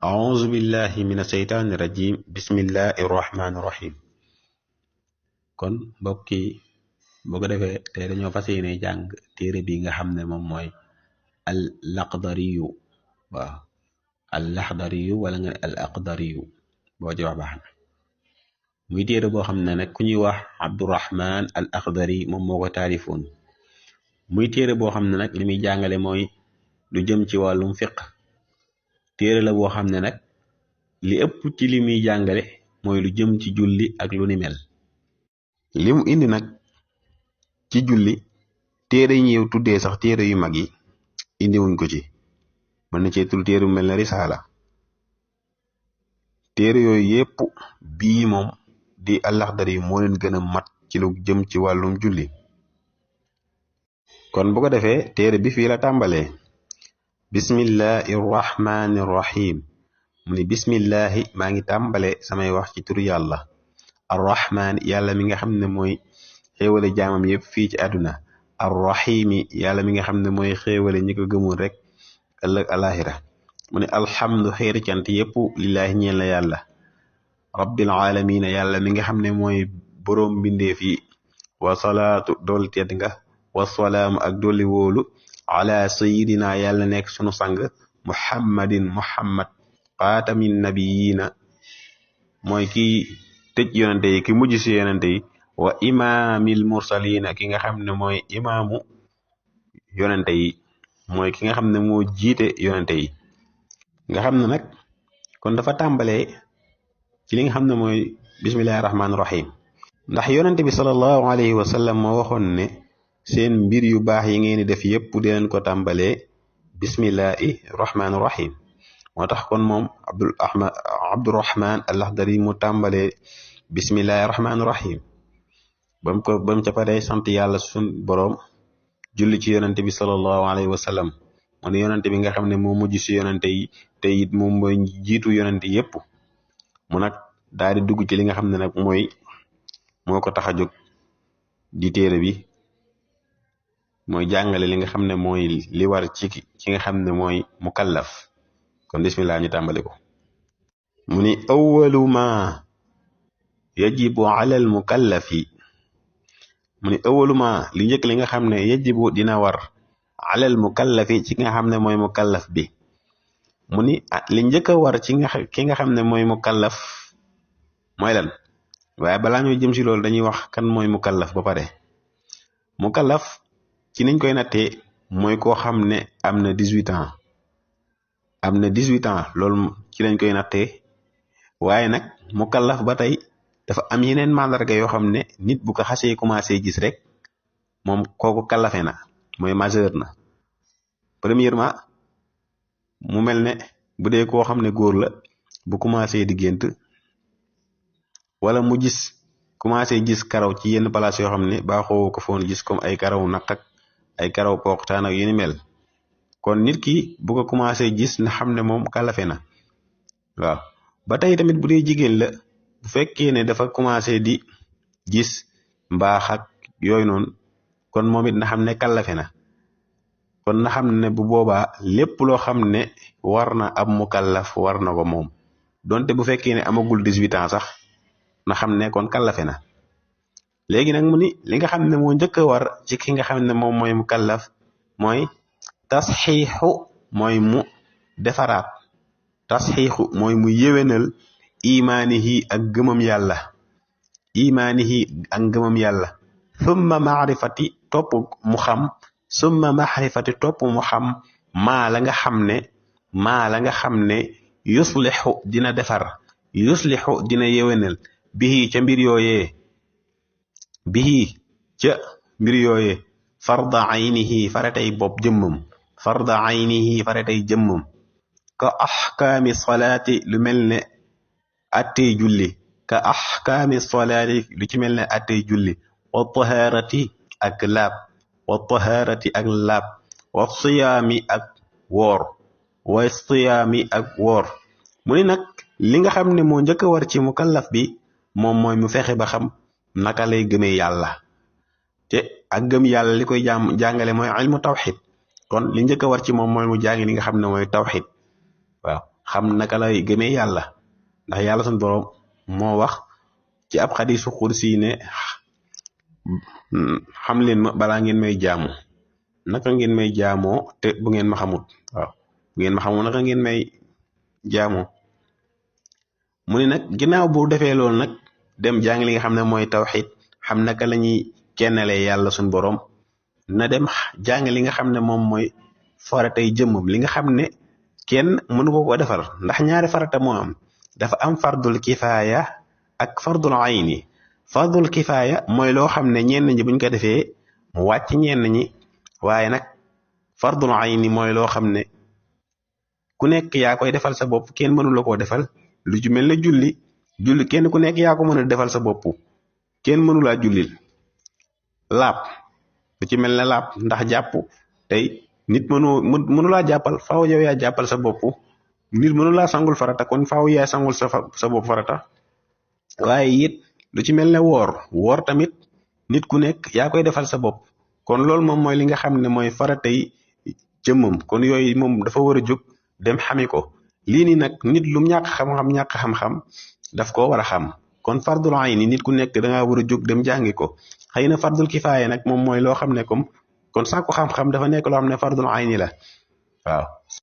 أعوذ بالله من الشيطان الرجيم بسم الله الرحمن الرحيم kon mbokk yi boo ko defee tey dañoo fas yéene jàng téere bi nga xam ne moom mooy al laqdariyu waaw al laxdariyu wala nga al aqdariyu boo ci wax baax na muy téere boo xam ne nag ku ñuy wax Abdurahman al Akhdari moom moo ko taalifoon muy téere boo xam ne nag li muy jàngale mooy lu jëm ci wàllum fiq téere la boo xam ne nag li ëpp ci li muy jàngale mooy lu jëm ci julli ak lu ni mel li mu indi nag ci julli téere yi ñëw tuddee sax téere yu mag yi indiwuñ ko ci mën na cee tul téere bu mel ne risaala téere yooyu yépp bii moom di Al-Akhdari moo leen gën a mat ci lu jëm ci wàllum julli kon bu ko defee téere bi fii la tàmbalee bismillahi rahmani rahim mu ni bismillahi maa ngi tàmbale samay wax ci turu yàlla arrahman yàlla mi nga xam ne mooy xéewale jaamam yépp fii ci àdduna arrahimi yàlla mi nga xam ne mooy xéewale ñi ko gëmul rek ëllëg alaxira mu ne alhamdu xeeri cant yépp lillaahi ñeel na yàlla rabbil alamina yàlla mi nga xam ne mooy boroom mbindeef yi wasalaatu dool tedd nga wasalaamu ak dolli wóolu ala sayidina yàlla nekk sunu sang muhammadin muhammad xaatamin nabiyina mooy ki tëj yonente yi ki mujj si yonente yi wa imaamil mursalina ki nga xam ne mooy imaamu yonente yi mooy ki nga xam ne moo jiite yonente yi nga xam ne nag kon dafa tàmbalee ci li nga xam ne mooy bismillahi rahmaani rahim ndax yonente bi sallallahu alayhi wa sallam moo waxoon ne seen mbir yu baax yi ngeen di def yépp di leen ko tàmbalee bismillahi rahmaani rahim moo tax kon moom Abdurahman al-Akhdari mu tàmbalee bismillahi rahmaani rahim bam ca paree sant yàlla sun boroom julli ci yonente bi sallallahu alayhi wa sallam mu ne yonente bi nga xam ne moo mujj si yonente yi te it moom mooy jiitu yonente yépp mu nag daal di dugg ci li nga xam ne nag moo ko tax a jóg di téere bi mooy jàngale li nga xam ne mooy li war ci nga xam ne mooy mukallaf kon bismillah ñu tàmbali ko mu ni awwalu ma yajibu ala al mukallafi mu ni awwalu ma li njëkk li nga xam ne yajibu dina war ala al mukallafi ci nga xam ne mooy mukallaf bi mu ni li njëkk a war ci ki nga xam ne mooy mukallaf mooy lan waaye balaa ñoo jëm si loolu dañuy wax kan mooy mukallaf ba pare mukallaf ci niñ koy nattee mooy koo xam ne am na 18 ans am na 18 ans loolu ci lañ koy nattee waaye nag mukallaf ba tey dafa am yeneen mandarga yoo xam ne nit bu ko xasee commencé gis rek moom kooku kallafe na mooy majeur na premièrement mu mel ne bu dee koo xam ne góor la bu commencé di gént wala mu commencé gis karaw ci yenn place yoo xam ne baaxoo ko foon gis comme ay karaw naq ak ay karaw poqtaan ak yu ni mel kon nit ki bu ko commencé gis na xam ne moom kàllafe na waaw ba tey tamit bu dee jigéen la bu fekkee ne dafa commencé di gis mbaax ak yooyu noonu kon moom it na xam ne kàllafe na kon na xam ne bu boobaa lépp loo xam ne war na ab mukallaf war na ko moom donte bu fekkee ne amagul 18 ans sax na xam ne kon kàllafe na léegi nag mu ni li nga xam ne moo njëkk a war ci ki nga xam ne moom mooy mukallaf mooy tasxiixu mooy mu defaraat tasxiixu mooy mu yéwénal imaanihi ak gëmam yàlla summa maarifati topp mu xam summa maarifati topp mu xam maa la nga xam ne yuslixu dina defar yuslixu dina yéwénal bihi ca mbir yooyee farda aynihi faratay bopp jëmmam ka axkaami salaati lu mel ne attey julli lu ci mel ne attey julli wa tahaarati ak laab wa siyaami ak woor mu ni nag li nga xam ne moo njëkk a war ci mukallaf bi moom mooy mu fexe ba xam naka lay gëmee yàlla te ak gëm yàlla li koy jàngale mooy ilmu tawxid kon li njëkk a war ci moom mooy mu jàngi li nga xam ne mooy tawxid waaw xam naka lay gëmee yàlla ndax yàlla suñu borom moo wax ci ab xadiisu xursi ne xam leen ma balaa ngeen may jaamu naka ngeen may jaamoo te bu ngeen ma xamut waaw bu ngeen ma xamut naka ngeen may jaamoo mu ne nag ginnaaw bu defee loolu nag dem jàng li nga xam ne mooy tawxid xam naka la ñuy kennalee yàlla suñu borom na dem jàng li nga xam ne moom mooy faratay jëmmam li nga xam ne kenn mënu ko defal ndax ñaari farata moo am dafa am fardul kifaaya ak fardul ayni fardul kifaaya mooy loo xam ne ñenn ñi buñ ko defee mu wàcc ñenn ñi waaye nag fardul ayni mooy loo xam ne ku nekk yaa koy defal sa bopp kenn mënu la koo defal lu ci mel ne julli kenn ku nekk yaa ko mën a defal sa bopp kenn mënu laa jullil laab lu ci mel ne laab ndax jàpp tey nit mënu laa jàppal faaw yow yaa jàppal sa bopp nit mënu laa sangul farata kon faaw yaa sangul sa bopp farata waaye it lu ci mel ne woor tamit nit ku nekk yaa koy defal sa bopp kon loolu moom mooy li nga xam ne mooy faratay jëmmam kon yooyu moom dafa war a jóg dem xami ko lii nii nag nit lu ñàkk xam-xam daf koo war a xam kon fardul ayni nit ku nekk da ngaa war a jóg dem jàngi ko xëy na fardul kifaaya nag moom mooy loo xam ne comme kon sàkku xam-xam dafa nekk loo xam ne fardul ayni la waaw